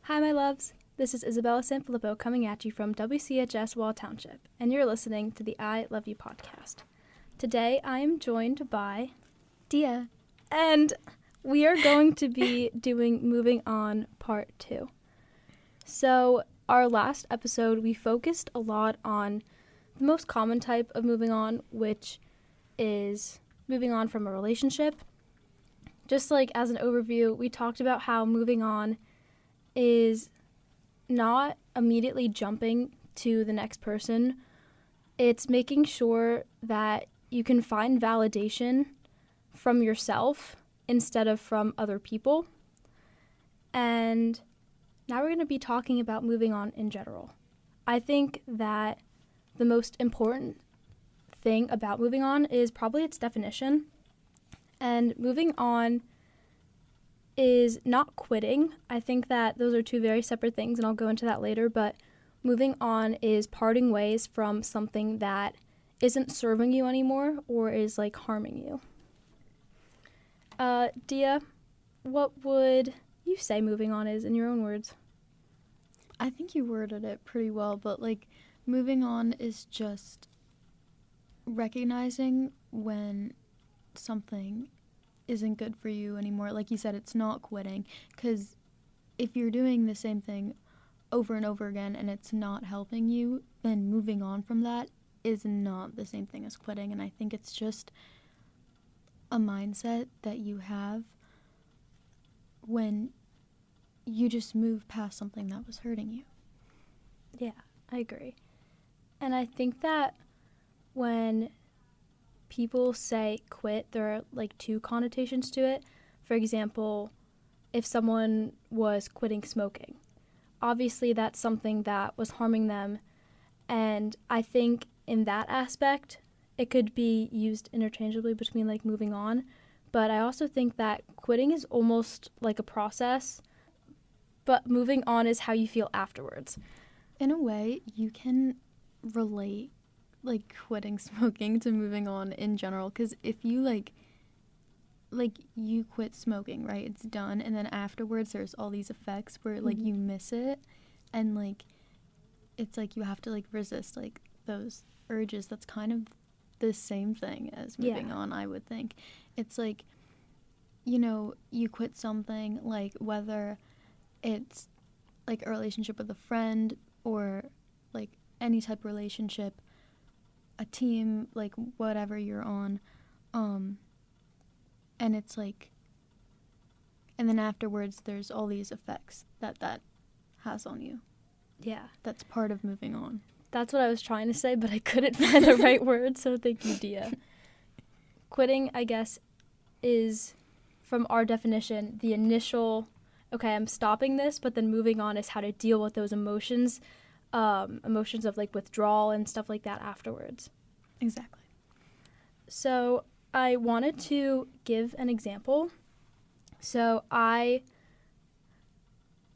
Hi, my loves. This is Isabella Sanfilippo coming at you from WCHS Wall Township, and you're listening to the I Love You podcast. Today, I am joined by Dia. and we are going to be doing Moving On Part 2. So, our last episode, we focused a lot on the most common type of moving on, which is moving on from a relationship. Just like as an overview, we talked about how moving on is not immediately jumping to the next person. It's making sure that you can find validation from yourself instead of from other people. And now we're going to be talking about moving on in general. I think that the most important thing about moving on is probably its definition. And moving on is not quitting. I think that those are two very separate things, and I'll go into that later, but moving on is parting ways from something that isn't serving you anymore or is like harming you. Dia, what would you say moving on is in your own words? I think you worded it pretty well, but moving on is just recognizing when something isn't good for you anymore. Like you said, it's not quitting, because if you're doing the same thing over and over again and it's not helping you, then moving on from that is not the same thing as quitting. And I think it's just a mindset that you have when you just move past something that was hurting you. Yeah, I agree. And I think that when people say quit, there are like two connotations to it. For example, if someone was quitting smoking, obviously that's something that was harming them. And I think in that aspect, it could be used interchangeably between like moving on. But I also think that quitting is almost like a process, but moving on is how you feel afterwards. In a way, you can relate quitting smoking to moving on in general, because if you you quit smoking, right, it's done, and then afterwards there's all these effects where you miss it, and it's you have to resist those urges. That's kind of the same thing as moving on, I would think. It's you quit something, whether it's a relationship with a friend or any type of relationship, a team, whatever you're on, and it's and then afterwards there's all these effects that has on you. Yeah. That's part of moving on. That's what I was trying to say, but I couldn't find the right word, so thank you, Dia. Quitting, I guess, is, from our definition, the initial, okay, I'm stopping this, but then moving on is how to deal with those emotions of withdrawal and stuff like that afterwards. Exactly. So I wanted to give an example. So I'm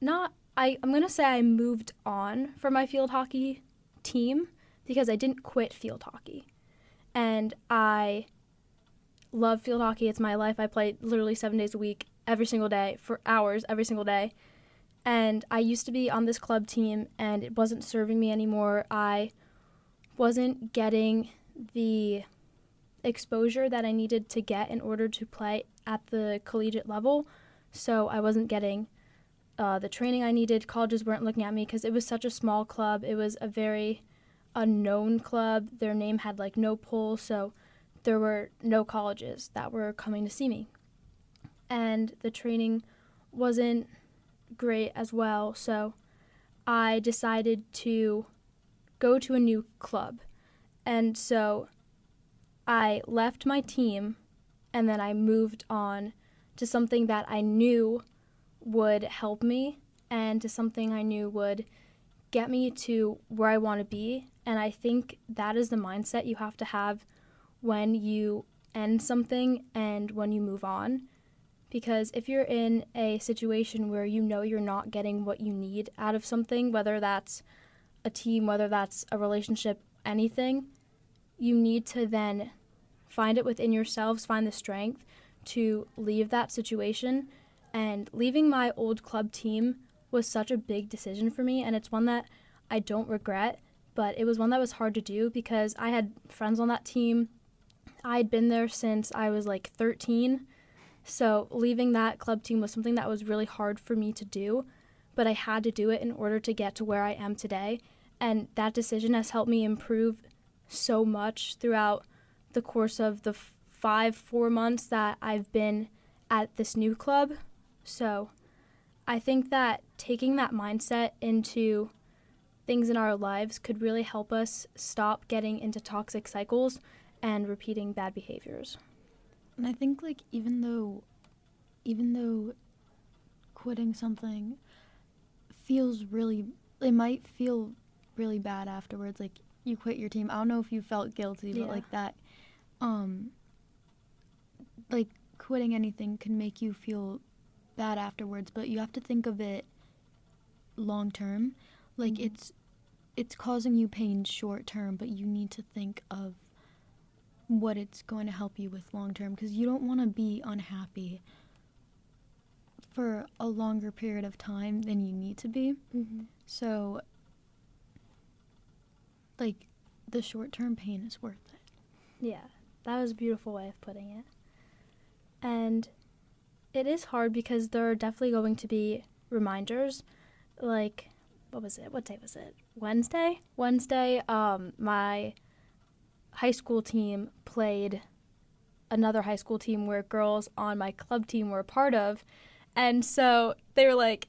going to say I moved on from my field hockey team because I didn't quit field hockey. And I love field hockey. It's my life. I play literally 7 days a week, every single day, for hours, every single day. And I used to be on this club team, and it wasn't serving me anymore. I wasn't getting the exposure that I needed to get in order to play at the collegiate level. So I wasn't getting the training I needed. Colleges weren't looking at me because it was such a small club. It was a very unknown club. Their name had no pull, so there were no colleges that were coming to see me. And the training wasn't great as well, so I decided to go to a new club. And so I left my team, and then I moved on to something that I knew would help me and to something I knew would get me to where I want to be. And I think that is the mindset you have to have when you end something and when you move on. Because if you're in a situation where you know you're not getting what you need out of something, whether that's a team, whether that's a relationship, anything, you need to then find it within yourselves, find the strength to leave that situation. And leaving my old club team was such a big decision for me, and it's one that I don't regret, but it was one that was hard to do because I had friends on that team. I had been there since I was like 13, so leaving that club team was something that was really hard for me to do, but I had to do it in order to get to where I am today, and that decision has helped me improve so much throughout the course of the 4 months that I've been at this new club. So I think that taking that mindset into things in our lives could really help us stop getting into toxic cycles and repeating bad behaviors. And I think like even though quitting something it might feel really bad afterwards, like you quit your team. I don't know if you felt guilty, but like that like quitting anything can make you feel bad afterwards, but you have to think of it long term. Like it's causing you pain short term, but you need to think of what it's going to help you with long term, because you don't want to be unhappy for a longer period of time than you need to be. So like the short term pain is worth it. Yeah, that was a beautiful way of putting it. And it is hard because there are definitely going to be reminders. Like, what was it? What day was it? Wednesday? My high school team played another high school team where girls on my club team were a part of. And so they were like,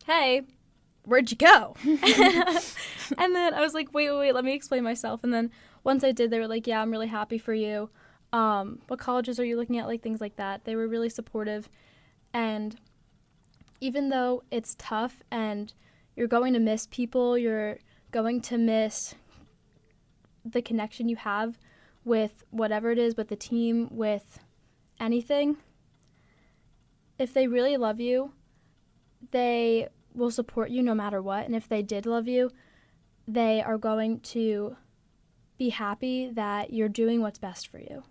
hey, where'd you go? And then I was like, wait, let me explain myself. And then once I did, they were like, yeah, I'm really happy for you. What colleges are you looking at? Like things like that. They were really supportive. And even though it's tough and you're going to miss people, you're going to miss the connection you have with whatever it is, with the team, with anything, if they really love you, they will support you no matter what. And if they did love you, they are going to be happy that you're doing what's best for you.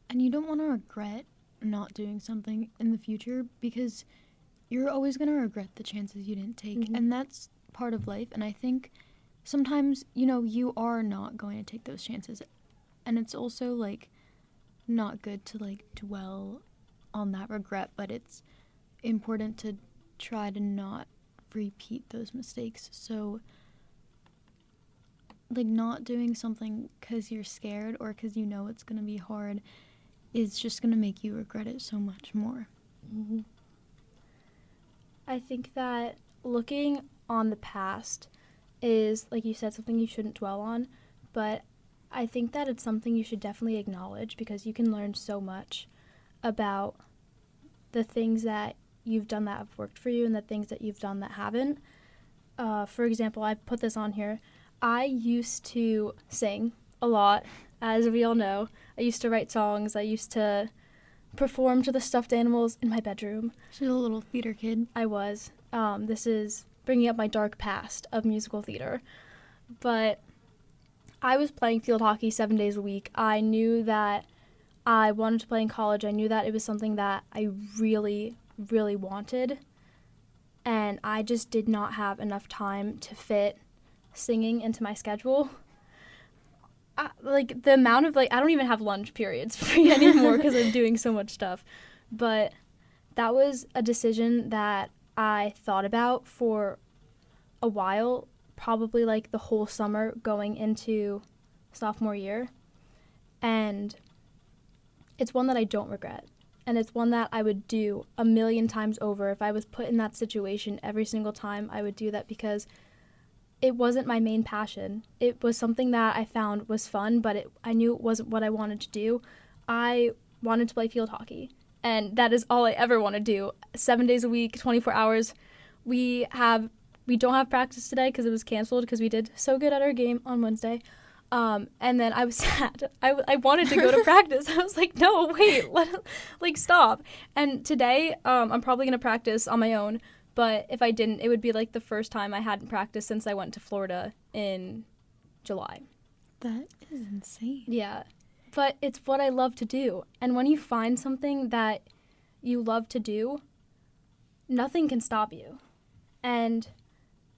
And you don't want to regret not doing something in the future, because you're always going to regret the chances you didn't take. And that's part of life. And I think sometimes, you are not going to take those chances. And it's also, like, not good to, like, dwell on that regret, but it's important to try to not repeat those mistakes. So, like, not doing something because you're scared or because you know it's going to be hard is just going to make you regret it so much more. I think that looking on the past is, like you said, something you shouldn't dwell on, but I think that it's something you should definitely acknowledge, because you can learn so much about the things that you've done that have worked for you and the things that you've done that haven't. For example, I put this on here. I used to sing a lot, as we all know. I used to write songs. I used to perform to the stuffed animals in my bedroom. She's a little theater kid. I was. This is bringing up my dark past of musical theater. But I was playing field hockey 7 days a week. I knew that I wanted to play in college. I knew that it was something that I really, really wanted. And I just did not have enough time to fit singing into my schedule. Like, the amount of, I don't even have lunch periods free anymore because I'm doing so much stuff. But that was a decision that I thought about for a while, probably, the whole summer going into sophomore year. And it's one that I don't regret. And it's one that I would do a million times over. If I was put in that situation every single time, I would do that, because it wasn't my main passion. It was something that I found was fun, but I knew it wasn't what I wanted to do. I wanted to play field hockey, and that is all I ever want to do. 7 days a week, 24 hours. We don't have practice today because it was canceled because we did so good at our game on Wednesday. And then I was sad. I wanted to go to practice. I was like, no, wait, stop. And today, I'm probably going to practice on my own. But if I didn't, it would be the first time I hadn't practiced since I went to Florida in July. That is insane. Yeah. But it's what I love to do. And when you find something that you love to do, nothing can stop you. And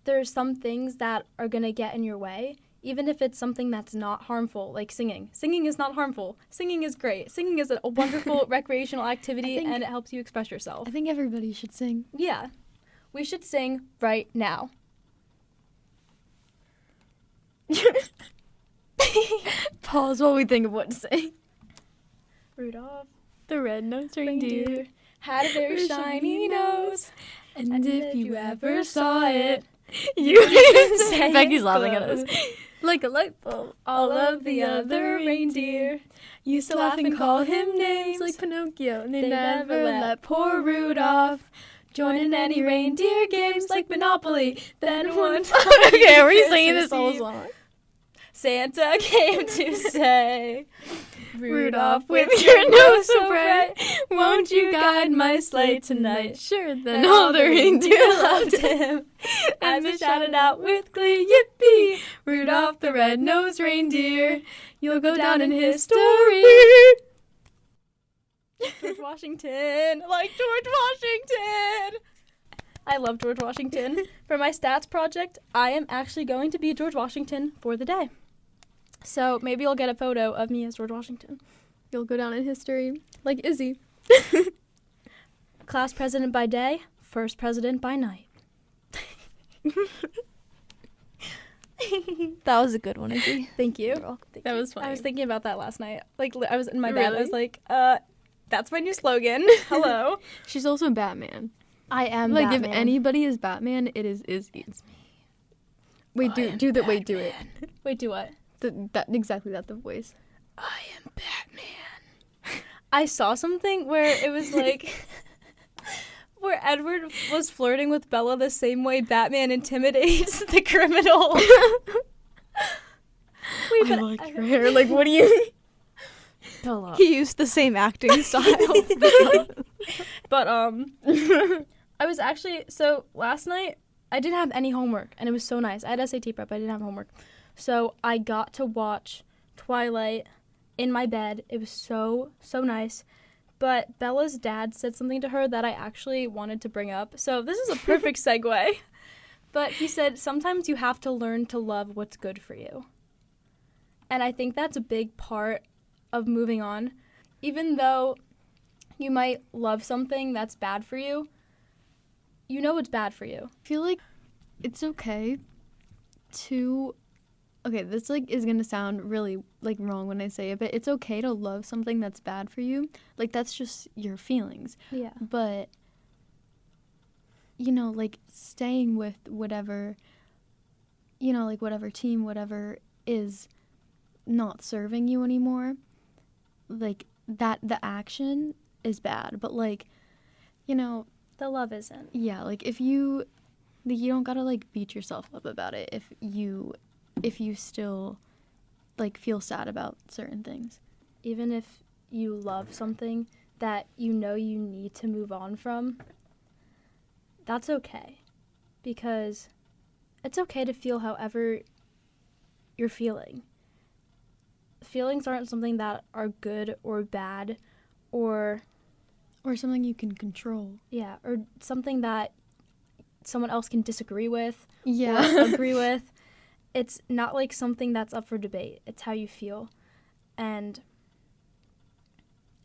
there's some things that are going to get in your way, even if it's something that's not harmful, like singing. Singing is not harmful. Singing is great. Singing is a wonderful recreational activity, and it helps you express yourself. I think everybody should sing. Yeah. We should sing right now. Pause while we think of what to say. Rudolph The red-nosed reindeer had a very shiny nose. and if you ever saw it, you can say Becky's it laughing at glows. us. Like a light bulb. All of the other reindeer used to laugh and call him names like Pinocchio, and they never let poor Rudolph join in any reindeer games like Monopoly. Then one time, Okay, are we Christmas singing this whole Eve, song? Santa came to say, Rudolph, with your nose so bright, won't you guide my sleigh tonight? Sure, then And all the reindeer loved loved him, him as they shouted out with glee, yippee! Rudolph the red-nosed reindeer, you'll go down in history. George Washington, like George Washington. I love George Washington. For my stats project, I am actually going to be George Washington for the day. So maybe you'll get a photo of me as George Washington. You'll go down in history like Izzy. Class president by day, first president by night. That was a good one, Izzy. Thank you. That was funny. I was thinking about that last night. Like, I was in my bed. I was Really? like, that's my new slogan. Hello. She's also Batman. I am Like, Batman. if anybody is Batman, it is Izzy. It's me. Wait, do it. Wait, do it. Wait, do what? The voice. I am Batman. I saw something where it was like where Edward was flirting with Bella the same way Batman intimidates the criminal. Wait, I like your hair. Like, what do you... Bella. He used the same acting style. But I was actually, so last night I didn't have any homework and it was so nice. I had SAT prep, I didn't have homework. So I got to watch Twilight in my bed. It was so nice. But Bella's dad said something to her that I actually wanted to bring up. So this is a perfect segue. But he said, sometimes you have to learn to love what's good for you. And I think that's a big part of moving on. Even though you might love something that's bad for you, you know it's bad for you. I feel like it's okay to... Okay, this, like, is gonna sound really, like, wrong when I say it, but it's okay to love something that's bad for you. Like, that's just your feelings. Yeah. But, you know, like, staying with whatever, you know, like, whatever team, whatever is not serving you anymore, like, that, the action is bad. But, like, you know... The love isn't. Yeah, like, if you don't gotta, like, beat yourself up about it if you still, like, feel sad about certain things. Even if you love something that you know you need to move on from, that's okay. Because it's okay to feel however you're feeling. Feelings aren't something that are good or bad or something you can control. Yeah, or something that someone else can disagree with Yeah. or agree with. It's not like something that's up for debate. It's how you feel. And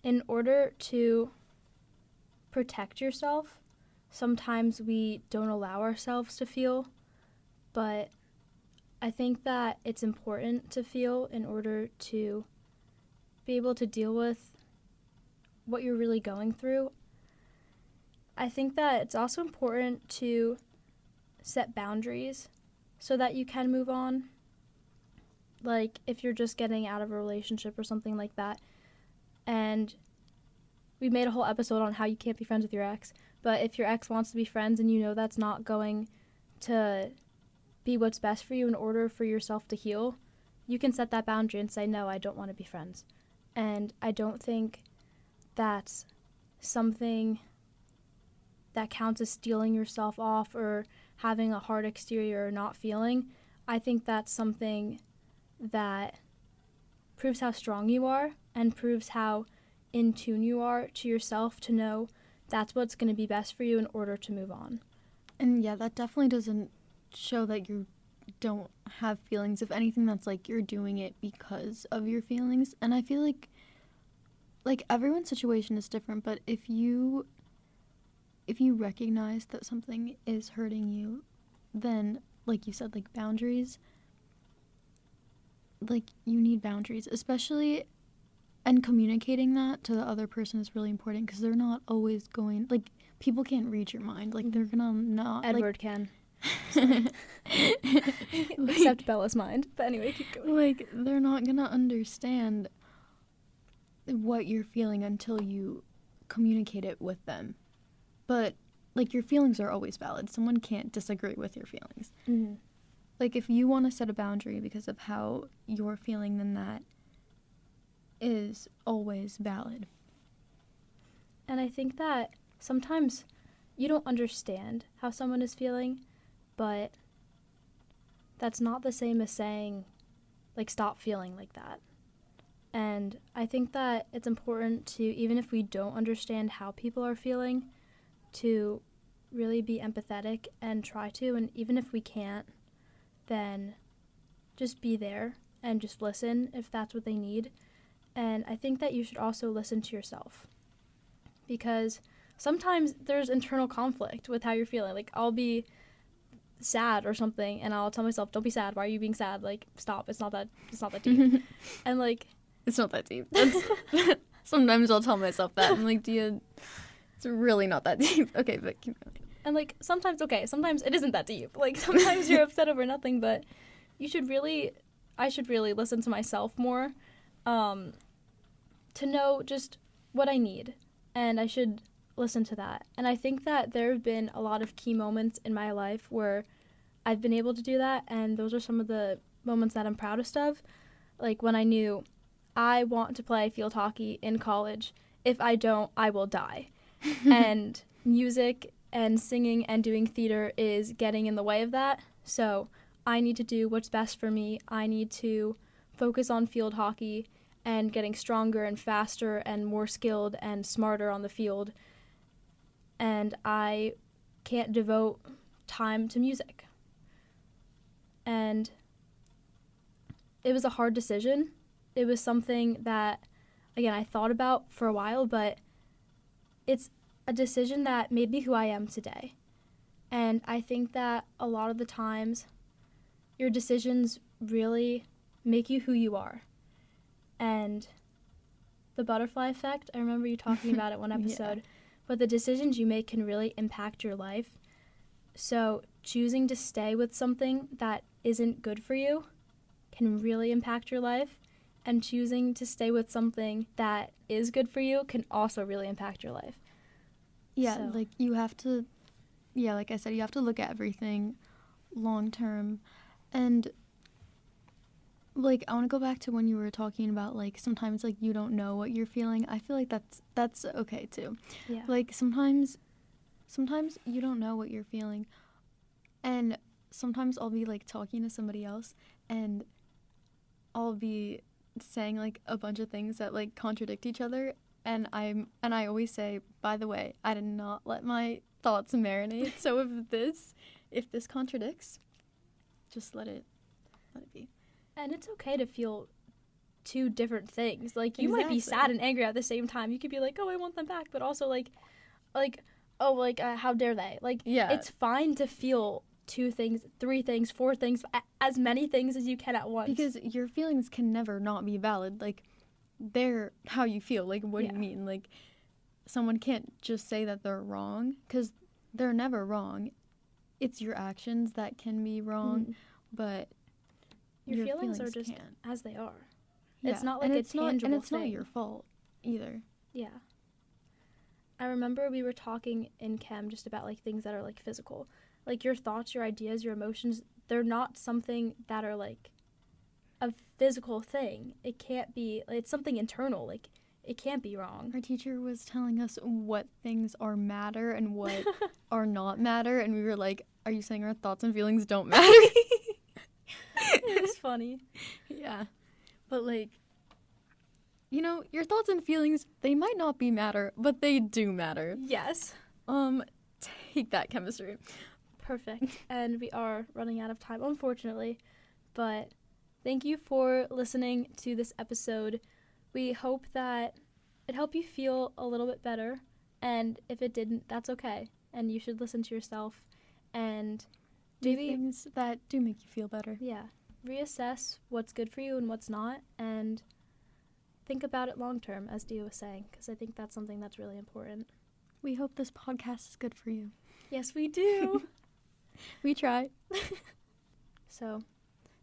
in order to protect yourself, sometimes we don't allow ourselves to feel, but I think that it's important to feel in order to be able to deal with what you're really going through. I think that it's also important to set boundaries so that you can move on. Like, if you're just getting out of a relationship or something like that, and we made a whole episode on how you can't be friends with your ex, but if your ex wants to be friends and you know that's not going to be what's best for you in order for yourself to heal, you can set that boundary and say, no, I don't want to be friends. And I don't think that's something that counts as stealing yourself off or having a hard exterior or not feeling. I think that's something that proves how strong you are and proves how in tune you are to yourself to know that's what's going to be best for you in order to move on. And yeah, that definitely doesn't show that you don't have feelings. If anything, that's like you're doing it because of your feelings. And I feel like everyone's situation is different, but if you recognize that something is hurting you, then like you said, like boundaries, like you need boundaries, especially, and communicating that to the other person is really important because they're not always going, like, people can't read your mind, like they're gonna not Edward can. Except Bella's mind. But anyway, keep going. like they're not gonna understand what you're feeling until you communicate it with them. But like your feelings are always valid. Someone can't disagree with your feelings. Mm-hmm. Like if you want to set a boundary because of how you're feeling, then that is always valid. And I think that sometimes you don't understand how someone is feeling, but that's not the same as saying, like, stop feeling like that. And I think that it's important to, even if we don't understand how people are feeling, to really be empathetic and try to. And even if we can't, then just be there and just listen if that's what they need. And I think that you should also listen to yourself, because sometimes there's internal conflict with how you're feeling. Like, I'll be sad or something, and I'll tell myself, don't be sad. Why are you being sad? Like, stop. It's not that deep. And, like, it's not that deep. Sometimes I'll tell myself that. I'm like, it's really not that deep. Okay, but keep going. And, like, sometimes it isn't that deep. Like, sometimes you're upset over nothing, but I should really listen to myself more, to know just what I need. And I should listen to that. And I think that there have been a lot of key moments in my life where I've been able to do that, and those are some of the moments that I'm proudest of. Like when I knew I want to play field hockey in college. If I don't, I will die. And music and singing and doing theater is getting in the way of that. So I need to do what's best for me. I need to focus on field hockey and getting stronger and faster and more skilled and smarter on the field. And I can't devote time to music. And it was a hard decision. It was something that, again, I thought about for a while, but it's a decision that made me who I am today. And I think that a lot of the times, your decisions really make you who you are. And the butterfly effect, I remember you talking about it one episode, yeah. But the decisions you make can really impact your life. So choosing to stay with something that isn't good for you can really impact your life. And choosing to stay with something that is good for you can also really impact your life. Yeah, so. Like you have to, like I said, you have to look at everything long term. And like I want to go back to when you were talking about like sometimes like you don't know what you're feeling. I feel like that's okay too. Yeah. Like sometimes you don't know what you're feeling. And sometimes I'll be like talking to somebody else and I'll be saying like a bunch of things that like contradict each other, and I always say, by the way, I did not let my thoughts marinate. So if this contradicts, just let it be. And it's okay to feel two different things. Like you Exactly. might be sad and angry at the same time. You could be like, oh, I want them back, but also like oh, like how dare they? Like yeah. It's fine to feel 2 things, 3 things, 4 things, as many things as you can at once. Because your feelings can never not be valid. Like, they're how you feel. Like, what do you mean? Like, someone can't just say that they're wrong, because they're never wrong. It's your actions that can be wrong, but your feelings are just can't. As they are. Yeah. It's not like a tangible thing. And it's thing. not your fault either. Yeah. I remember we were talking in chem just about, like, things that are, like, physical. Like, your thoughts, your ideas, your emotions, they're not something that are, like, a physical thing. It can't be, like, it's something internal. Like, it can't be wrong. Our teacher was telling us what things are matter and what are not matter, and we were like, are you saying our thoughts and feelings don't matter? It was funny. Yeah. But, like, you know, your thoughts and feelings, they might not be matter, but they do matter. Yes. Take that, chemistry. perfect. And we are running out of time, unfortunately. But thank you for listening to this episode. We hope that it helped you feel a little bit better. And if it didn't, that's okay. And you should listen to yourself and do things that do make you feel better. Yeah. Reassess what's good for you and what's not. And think about it long term, as Dia was saying, because I think that's something that's really important. We hope this podcast is good for you. Yes, we do. We try. So,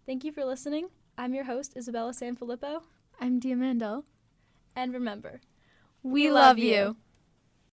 thank you for listening. I'm your host, Isabella Sanfilippo. I'm Dia Mandel. And remember, we love you.